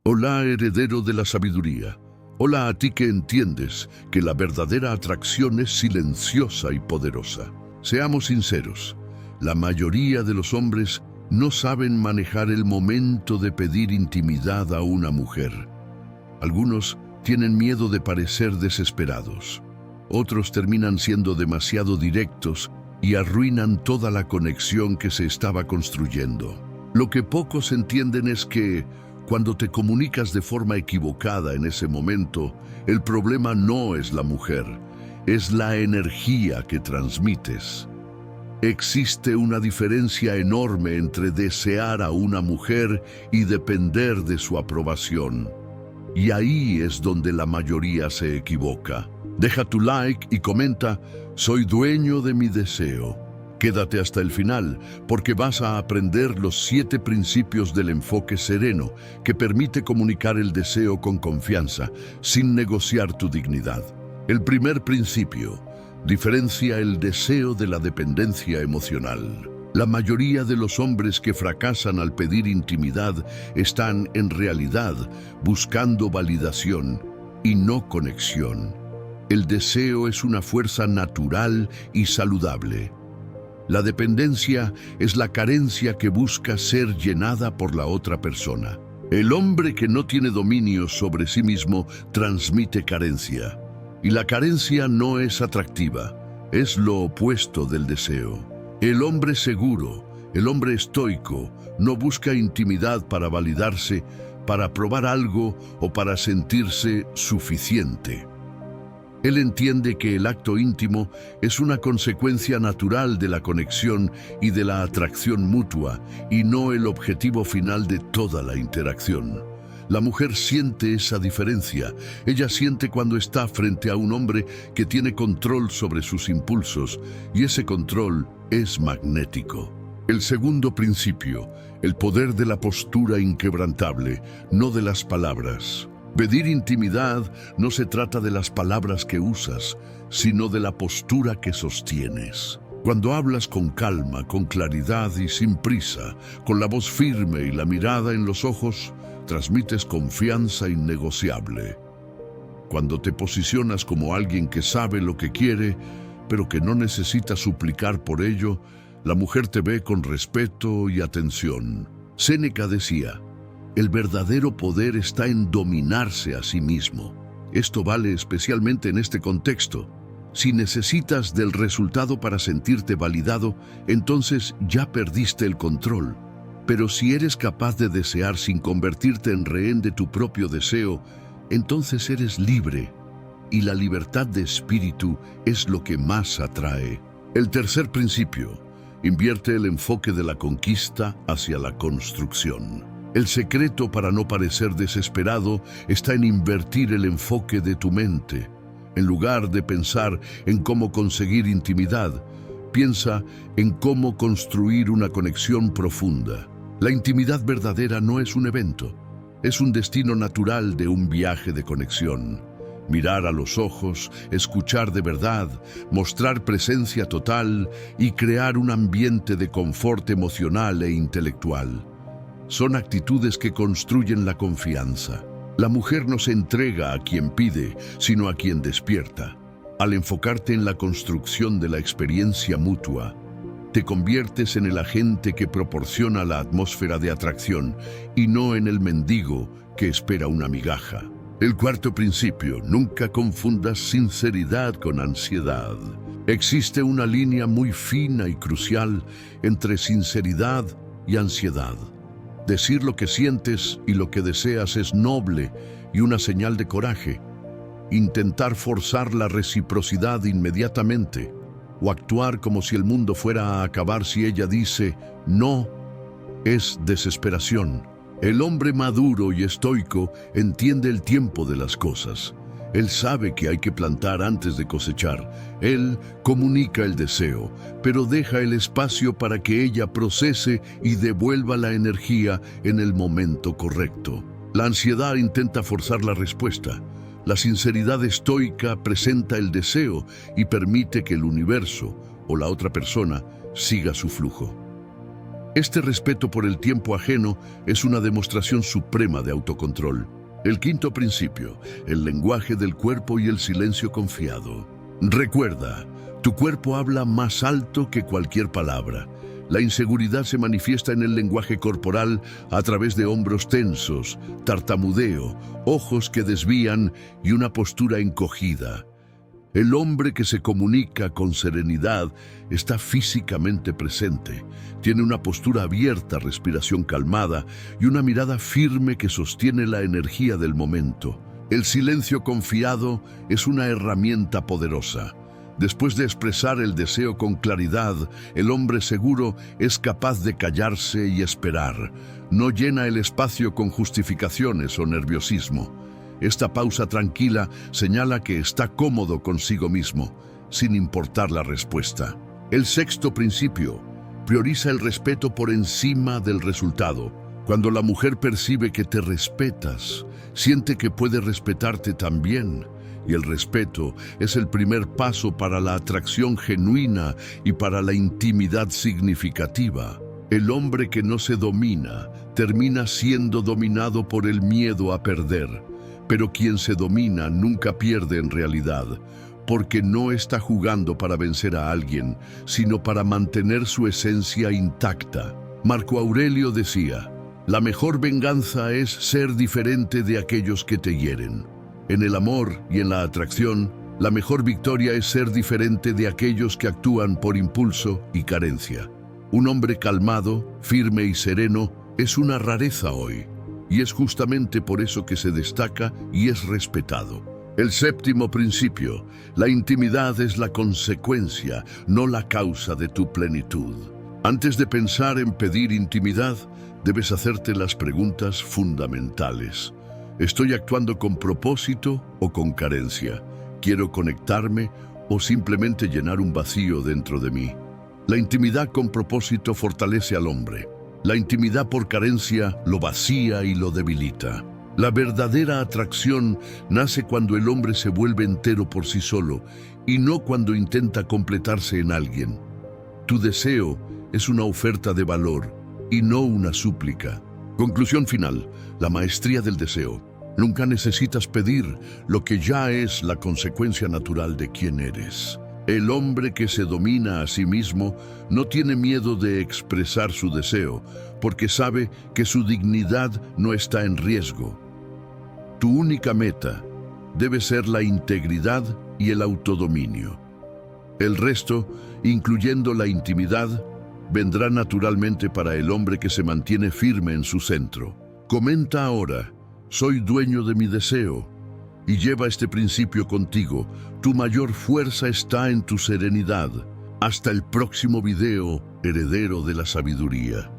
Hola, heredero de la sabiduría. Hola a ti que entiendes que la verdadera atracción es silenciosa y poderosa. Seamos sinceros, la mayoría de los hombres no saben manejar el momento de pedir intimidad a una mujer. Algunos tienen miedo de parecer desesperados. Otros terminan siendo demasiado directos y arruinan toda la conexión que se estaba construyendo. Lo que pocos entienden es que cuando te comunicas de forma equivocada en ese momento, el problema no es la mujer, es la energía que transmites. Existe una diferencia enorme entre desear a una mujer y depender de su aprobación. Y ahí es donde la mayoría se equivoca. Deja tu like y comenta: soy dueño de mi deseo. Quédate hasta el final, porque vas a aprender los 7 principios del enfoque sereno, que permite comunicar el deseo con confianza, sin negociar tu dignidad. El primer principio: diferencia el deseo de la dependencia emocional. La mayoría de los hombres que fracasan al pedir intimidad están, en realidad, buscando validación y no conexión. El deseo es una fuerza natural y saludable. La dependencia es la carencia que busca ser llenada por la otra persona. El hombre que no tiene dominio sobre sí mismo transmite carencia. Y la carencia no es atractiva, es lo opuesto del deseo. El hombre seguro, el hombre estoico, no busca intimidad para validarse, para probar algo o para sentirse suficiente. Él entiende que el acto íntimo es una consecuencia natural de la conexión y de la atracción mutua, y no el objetivo final de toda la interacción. La mujer siente esa diferencia. Ella siente cuando está frente a un hombre que tiene control sobre sus impulsos, y ese control es magnético. El segundo principio: el poder de la postura inquebrantable, no de las palabras. Pedir intimidad no se trata de las palabras que usas, sino de la postura que sostienes. Cuando hablas con calma, con claridad y sin prisa, con la voz firme y la mirada en los ojos, transmites confianza innegociable. Cuando te posicionas como alguien que sabe lo que quiere, pero que no necesita suplicar por ello, la mujer te ve con respeto y atención. Séneca decía: el verdadero poder está en dominarse a sí mismo. Esto vale especialmente en este contexto. Si necesitas del resultado para sentirte validado, entonces ya perdiste el control. Pero si eres capaz de desear sin convertirte en rehén de tu propio deseo, entonces eres libre. Y la libertad de espíritu es lo que más atrae. El tercer principio: invierte el enfoque de la conquista hacia la construcción. El secreto para no parecer desesperado está en invertir el enfoque de tu mente. En lugar de pensar en cómo conseguir intimidad, piensa en cómo construir una conexión profunda. La intimidad verdadera no es un evento, es un destino natural de un viaje de conexión. Mirar a los ojos, escuchar de verdad, mostrar presencia total y crear un ambiente de confort emocional e intelectual. Son actitudes que construyen la confianza. La mujer no se entrega a quien pide, sino a quien despierta. Al enfocarte en la construcción de la experiencia mutua, te conviertes en el agente que proporciona la atmósfera de atracción y no en el mendigo que espera una migaja. El cuarto principio: nunca confundas sinceridad con ansiedad. Existe una línea muy fina y crucial entre sinceridad y ansiedad. Decir lo que sientes y lo que deseas es noble y una señal de coraje. Intentar forzar la reciprocidad inmediatamente o actuar como si el mundo fuera a acabar si ella dice no es desesperación. El hombre maduro y estoico entiende el tiempo de las cosas. Él sabe que hay que plantar antes de cosechar. Él comunica el deseo, pero deja el espacio para que ella procese y devuelva la energía en el momento correcto. La ansiedad intenta forzar la respuesta. La sinceridad estoica presenta el deseo y permite que el universo o la otra persona siga su flujo. Este respeto por el tiempo ajeno es una demostración suprema de autocontrol. El quinto principio, el lenguaje del cuerpo y el silencio confiado. Recuerda, tu cuerpo habla más alto que cualquier palabra. La inseguridad se manifiesta en el lenguaje corporal a través de hombros tensos, tartamudeo, ojos que desvían y una postura encogida. El hombre que se comunica con serenidad está físicamente presente, tiene una postura abierta, respiración calmada y una mirada firme que sostiene la energía del momento. El silencio confiado es una herramienta poderosa. Después de expresar el deseo con claridad, el hombre seguro es capaz de callarse y esperar. No llena el espacio con justificaciones o nerviosismo. Esta pausa tranquila señala que está cómodo consigo mismo, sin importar la respuesta. El sexto principio, prioriza el respeto por encima del resultado. Cuando la mujer percibe que te respetas, siente que puede respetarte también. Y el respeto es el primer paso para la atracción genuina y para la intimidad significativa. El hombre que no se domina termina siendo dominado por el miedo a perder. Pero quien se domina nunca pierde en realidad, porque no está jugando para vencer a alguien, sino para mantener su esencia intacta. Marco Aurelio decía, la mejor venganza es ser diferente de aquellos que te hieren. En el amor y en la atracción, la mejor victoria es ser diferente de aquellos que actúan por impulso y carencia. Un hombre calmado, firme y sereno es una rareza hoy. Y es justamente por eso que se destaca y es respetado. El séptimo principio, la intimidad es la consecuencia, no la causa de tu plenitud. Antes de pensar en pedir intimidad, debes hacerte las preguntas fundamentales. ¿Estoy actuando con propósito o con carencia? ¿Quiero conectarme o simplemente llenar un vacío dentro de mí? La intimidad con propósito fortalece al hombre. La intimidad por carencia lo vacía y lo debilita. La verdadera atracción nace cuando el hombre se vuelve entero por sí solo y no cuando intenta completarse en alguien. Tu deseo es una oferta de valor y no una súplica. Conclusión final, la maestría del deseo. Nunca necesitas pedir lo que ya es la consecuencia natural de quién eres. El hombre que se domina a sí mismo no tiene miedo de expresar su deseo, porque sabe que su dignidad no está en riesgo. Tu única meta debe ser la integridad y el autodominio. El resto, incluyendo la intimidad, vendrá naturalmente para el hombre que se mantiene firme en su centro. Comenta ahora, soy dueño de mi deseo. Y lleva este principio contigo. Tu mayor fuerza está en tu serenidad. Hasta el próximo video, heredero de la sabiduría.